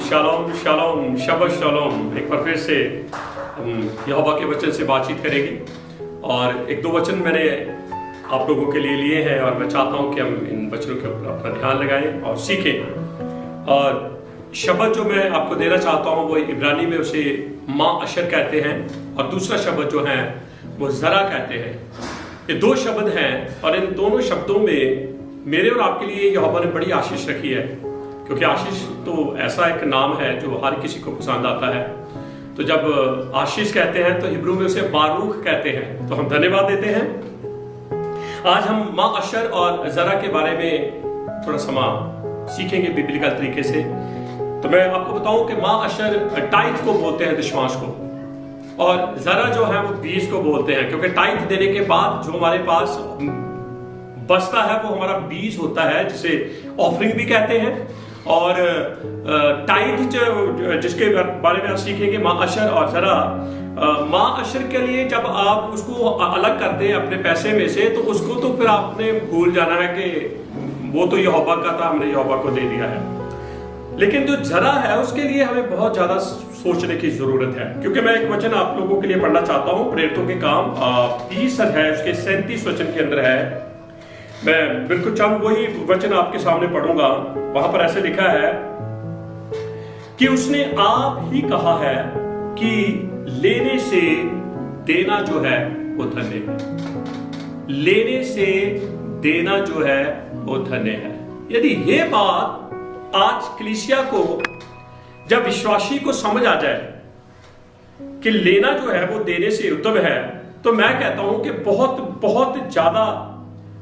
Shalom shalom शबश shalom. एक बार फिर से हम यहोवा के वचन से बातचीत करेंगे और एक दो वचन मैंने आप लोगों के लिए लिए हैं और मैं चाहता हूं कि हम इन वचनों के ऊपर अपना ध्यान लगाएं और सीखें। और शब्द जो मैं आपको देना चाहता हूं वो इब्रानी में उसे माँ अशर कहते हैं और दूसरा शब्द जो है वो जरा कहते हैं। ये दो शब्द हैं और इन दोनों शब्दों में मेरे और आपके लिए यहोवा ने बड़ी आशीष रखी है, क्योंकि आशीष तो ऐसा एक नाम है जो हर किसी को पसंद आता है। तो जब आशीष कहते हैं तो हिब्रू में उसे बारूक कहते हैं, तो हम धन्यवाद देते हैं। आज हम माँ अशर और जरा के बारे में थोड़ा समा सीखेंगे बिब्लिकल तरीके से। तो मैं आपको बताऊं कि माँ अशर टाइथ को बोलते हैं, दशमांश को, और जरा जो है वो 20 को बोलते हैं, क्योंकि टाइथ देने के बाद जो हमारे पास बचता है वो हमारा 20 होता है, जिसे ऑफरिंग भी कहते हैं। और टाइथ जिसके बारे में आप सीखेंगे माँ अशर और जरा। माँ अशर के लिए जब आप उसको अलग करते हैं अपने पैसे में से, तो उसको तो फिर आपने भूल जाना है कि वो तो यहोवा का था, हमने यहोवा को दे दिया है। लेकिन जो जरा है उसके लिए हमें बहुत ज्यादा सोचने की जरूरत है, क्योंकि मैं एक वचन आप लोगों के लिए पढ़ना चाहता हूँ। प्रेरितों के काम 20 है, उसके 37 वचन के अंदर है। मैं बिल्कुल चंद वही वचन आपके सामने पढ़ूंगा। वहां पर ऐसे लिखा है कि उसने आप ही कहा है कि लेने से देना जो है वो धन्य है। लेने से देना जो है वो धन्य है। यदि ये बात आज कलीसिया को, जब विश्वासी को समझ आ जाए कि लेना जो है वो देने से उत्तम है, तो मैं कहता हूं कि बहुत बहुत ज्यादा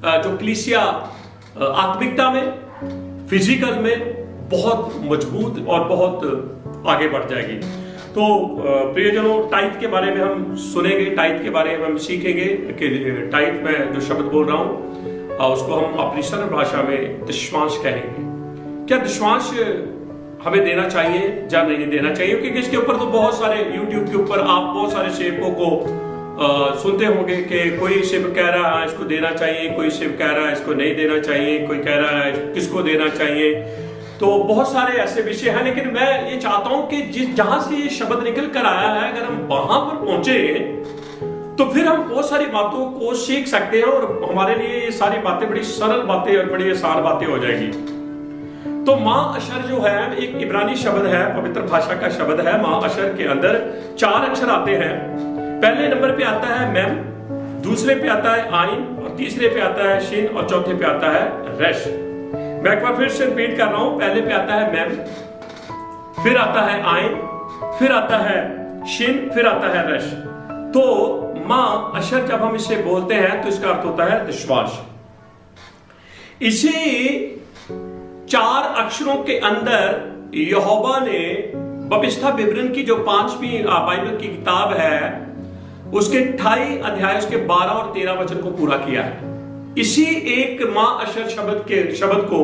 जो कलीसिया आत्मिकता में, फिजिकल में बहुत मजबूत और बहुत आगे बढ़ जाएगी। तो प्रियजनों, टाइथ के बारे में हम सुनेंगे, टाइथ के बारे में हम सीखेंगे कि टाइथ में जो शब्द बोल रहा हूं उसको हम अपनी सरल भाषा में दशमांश कहेंगे। क्या दशमांश हमें देना चाहिए या नहीं देना चाहिए? क्योंकि इसके ऊपर तो बहुत सारे यूट्यूब के ऊपर आप बहुत सारे सेवकों को सुनते होंगे कि कोई सेवक कह रहा है इसको देना चाहिए, कोई सेवक कह रहा है इसको नहीं देना चाहिए, कोई कह रहा है किसको देना चाहिए। तो बहुत सारे ऐसे विषय हैं, लेकिन मैं ये चाहता हूं कि जहां से ये शब्द निकल कर आया है, अगर हम वहां पर पहुंचे तो फिर हम बहुत सारी बातों को सीख सकते हैं और हमारे लिए ये सारी बातें बड़ी सरल बातें और बड़ी आसान बातें हो जाएगी। तो माँ अशर जो है एक इब्रानी शब्द है, पवित्र भाषा का शब्द है। माँ अशर के अंदर 4 अक्षर आते हैं। पहले नंबर पे आता है मैम, दूसरे पे आता है आइन, और तीसरे पे आता है शिन, और चौथे पे आता है रेश। मैं एक बार फिर से रिपीट कर रहा हूं। पहले पे आता है मैम, फिर आता है आइन, फिर आता है शिन, फिर आता है रेश। तो माँ अशर जब हम इसे बोलते हैं तो इसका अर्थ होता है विश्वास। इसी 4 अक्षरों के अंदर यहोवा ने बपिस्ता विवरण की जो 5वीं बाइबल की किताब है उसके 28 अध्याय उसके 12 और 13 वचन को पूरा किया है। इसी एक माँ अशर शब्द को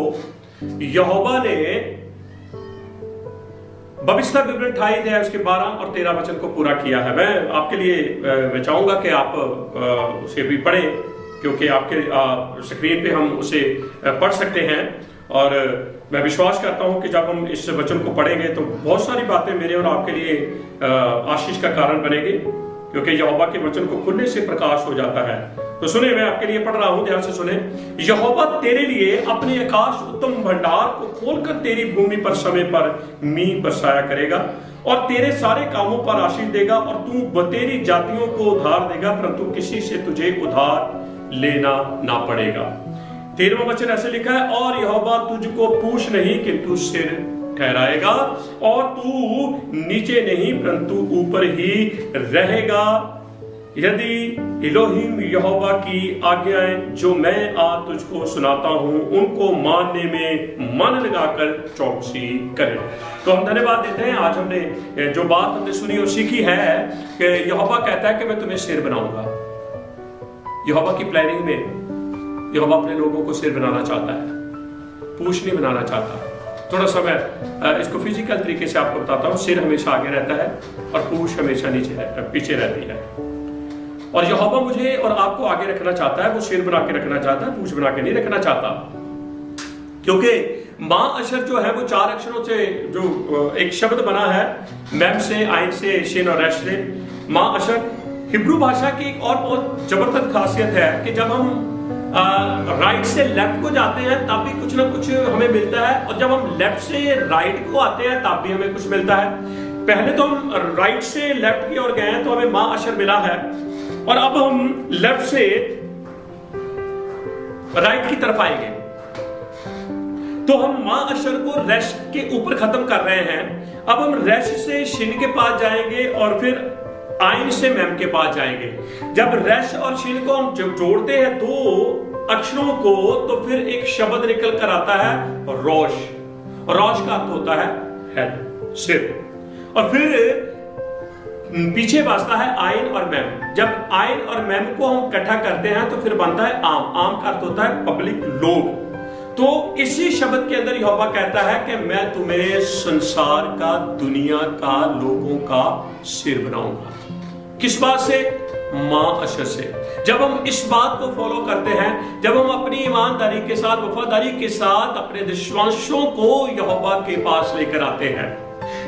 यहोवा ने बपिस्ता विवरण 28 अध्याय उसके 12 और 13 वचन को पूरा किया है। मैं आपके लिए मैं चाहूंगा कि आप उसे भी पढ़ें, क्योंकि आपके स्क्रीन पे हम उसे पढ़ सकते हैं। और मैं विश्वास करता हूं कि जब हम इस वचन को पढ़ेंगे तो बहुत सारी बातें मेरे और आपके लिए आशीष का कारण बनेगी, क्योंकि यहोवा के वचन को खुलने से प्रकाश हो जाता है। तो सुने, मैं आपके लिए पढ़ रहा हूं, ध्यान से सुने। यहोवा तेरे लिए अपने आकाश उत्तम भंडार को खोलकर तेरी भूमि पर समय पर मींह बरसाया करेगा और तेरे सारे कामों पर आशीष देगा, और तू बतेरी जातियों को उधार देगा, परंतु किसी से तुझे उधार लेना ना पड़ेगा। 13वां वचन ऐसे लिखा है, और यहोवा तुझको पूछ नहीं किंतु सिर ठहराएगा, और तू नीचे नहीं परंतु ऊपर ही रहेगा। यदि इलोहिम यहोवा की आज्ञाएं जो मैं आज तुझको सुनाता हूं उनको मानने में मन लगाकर चौकसी करे। तो हम धन्यवाद देते हैं। आज हमने जो बात हमने सुनी और सीखी है कि यहोवा कहता है कि मैं तुम्हें सिर बनाऊंगा। यहोवा की प्लानिंग में यहोवा अपने लोगों को सिर बनाना चाहता है, पूछ नहीं बनाना चाहता। थोड़ा सा मैं इसको फिजिकल तरीके से आपको बताता हूँ। सिर हमेशा आगे रहता है और पूछ हमेशा पीछे रहती है। और यहोवा मुझे और आपको आगे रखना चाहता है, वो सिर बना के रखना चाहता है, पूछ बना के नहीं रखना चाहता। क्योंकि मां अशर जो है वो 4 अक्षरों से जो एक शब्द बना है, मैम से, आइन से, शिन और रेश से। मां अशर हिब्रू भाषा की एक और बहुत जबरदस्त खासियत है कि जब हम राइट से लेफ्ट को जाते हैं तब भी कुछ ना कुछ हमें मिलता है, और जब हम लेफ्ट से राइट को आते हैं तब भी हमें कुछ मिलता है। पहले तो हम राइट से लेफ्ट की ओर गए हैं तो हमें मां अशर मिला है, और अब हम लेफ्ट से राइट की तरफ आएंगे तो हम मां अशर को रेश के ऊपर खत्म कर रहे हैं। अब हम रेश से शिन के पास जाएंगे और फिर आइन से मैम के पास जाएंगे। जब रेश और शिन को हम जोड़ते हैं 2 अक्षरों को तो फिर एक शब्द निकल कर आता है रोश। रोश का अर्थ होता है हेड, सिर। और फिर पीछे बचता है आइन और मैम। जब आइन और मैम को हम इकट्ठा करते हैं तो फिर बनता है आम। आम का अर्थ होता है पब्लिक, लोग। तो इसी शब्द के अंदर यहोवा कहता है कि मैं तुम्हें संसार का, दुनिया का, लोगों का सिर बनाऊंगा। किस बात से? मां अशर से। जब हम इस बात को फॉलो करते हैं, जब हम अपनी ईमानदारी के साथ, वफादारी के साथ अपने विश्वासों को यहोवा के पास लेकर आते हैं,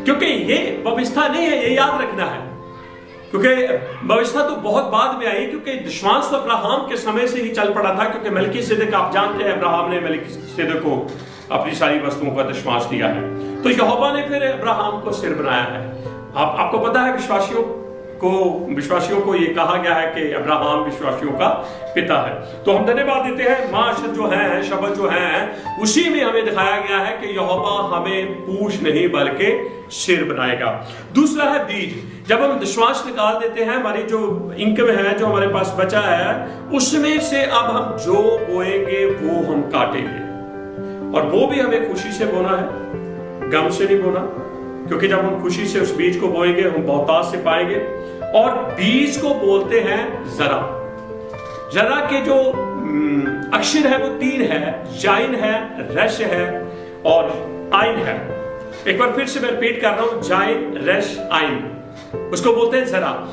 क्योंकि ये व्यवस्था नहीं है, ये याद रखना है, क्योंकि व्यवस्था तो बहुत बाद में आई, क्योंकि विश्वास तो अब्राहम के समय से ही चल पड़ा था। क्योंकि मलकीसेदेक, आप जानते हैं, अब्राहम ने मलकीसेदेक को अपनी सारी वस्तुओं का विश्वास दिया है, तो यहोवा ने फिर अब्राहम को सिर बनाया है। आपको पता है विश्वासियों को ये कहा गया है कि अब्राहम विश्वासियों का पिता है। तो हम धन्यवाद देते हैं। मां अशर जो है, शब्द जो है, उसी में हमें दिखाया गया है कि यहोवा हमें पूंछ नहीं बल्कि सिर बनाएगा। दूसरा है बीज। जब हम विश्वास निकाल देते हैं, हमारी जो इनकम है, जो हमारे पास बचा है, उसमें से अब हम जो बोएंगे वो हम काटेंगे, और वो भी हमें खुशी से बोना है, गम से नहीं बोना। क्योंकि जब हम खुशी से उस बीज को बोएंगे हम बहुतायत से पाएंगे। और बीज को बोलते हैं जरा। जरा के जो अक्षर है वो 3 है, जाइन है, रेश है और आइन है। एक बार फिर से मैं रिपीट कर रहा हूं, जाइन, रेश, आइन, उसको बोलते हैं जरा।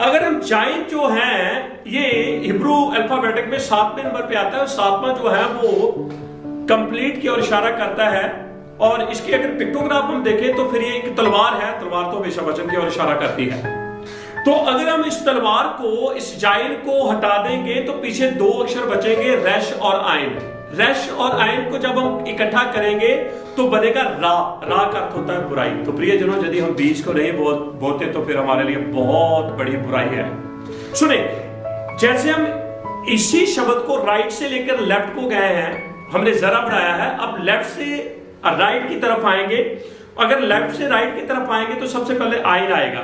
अगर हम जाइन जो है, ये हिब्रू अल्फाबेटिक में 7वें नंबर पे आता है, और 7वां जो है वो कंप्लीट की ओर इशारा करता है। और इसकी अगर पिक्टोग्राफ हम देखें तो फिर ये एक तलवार है। तलवार तो हमेशा वचन की ओर इशारा करती है। तो अगर हम इस तलवार को, इस जाइन को हटा देंगे तो पीछे 2 अक्षर बचेंगे, रेश और आइन। रेश और आइन को जब हम इकट्ठा करेंगे तो बनेगा रा। रा का अर्थ होता है बुराई। तो प्रियजनों, यदि हम बीज को नहीं बोते तो फिर हमारे लिए बहुत बड़ी बुराई है। सुने, जैसे हम इसी शब्द को राइट से लेकर लेफ्ट को गए हैं, हमने जरा बनाया है, अब लेफ्ट से राइट की तरफ आएंगे। अगर लेफ्ट से राइट की तरफ आएंगे तो सबसे पहले आइन आएगा,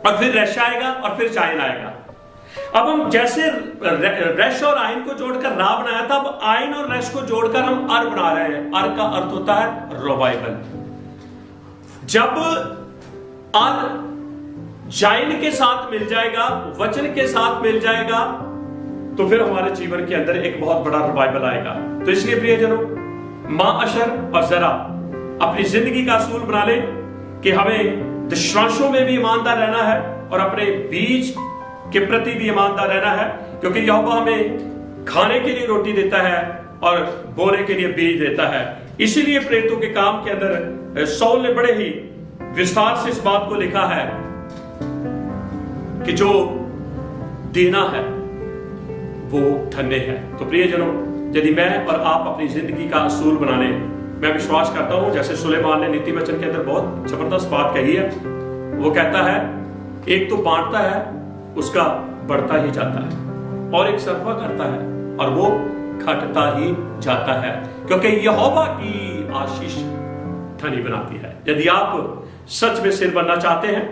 और फिर रेश आएगा, और फिर जाइन आएगा। अब हम जैसे रेश और आइन को जोड़कर रा बनाया था, अब आइन और रेश को जोड़कर हम अर बना रहे हैं। अर का अर्थ होता है रिवाइवल। जब अर जाइन के साथ मिल जाएगा, वचन के साथ मिल जाएगा, तो फिर हमारे जीवन के अंदर एक बहुत बड़ा रिवाइवल आएगा। तो इसलिए प्रियजनों, मां अशर और जरा अपनी जिंदगी का असूल बना ले कि हमें विश्वासों में भी ईमानदार रहना है और अपने बीज के प्रति भी ईमानदार रहना है। क्योंकि यहोवा हमें खाने के लिए रोटी देता है और बोने के लिए बीज देता है। इसीलिए प्रेरितों के काम के अंदर सौल ने बड़े ही विस्तार से इस बात को लिखा है कि जो देना है वो धन्य है। तो प्रियजनों, यदि मैं और आप अपनी जिंदगी का असूल बना लें, मैं विश्वास करता हूं, जैसे सुलेमान ने नीति वचन के अंदर बहुत जबरदस्त बात कही है। वो कहता है, एक तो बांटता है उसका बढ़ता ही जाता है, और एक सर्वा करता है और वो घटता ही जाता है, क्योंकि यहोवा की आशीष धनी बनाती है। यदि आप सच में सिर बनना चाहते हैं,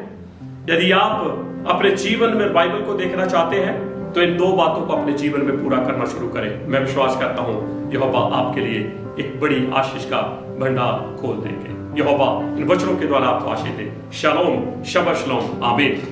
यदि आप अपने जीवन में बाइबल को देखना चाहते हैं, तो इन 2 बातों को अपने जीवन में पूरा करना शुरू करें। मैं विश्वास करता हूं यहोवा आपके लिए एक बड़ी आशीष का भंडार खोल देंगे। यहोवा इन वचनों के द्वारा आपको आशीष दे। शालोम, शबा शलोम, आमीन।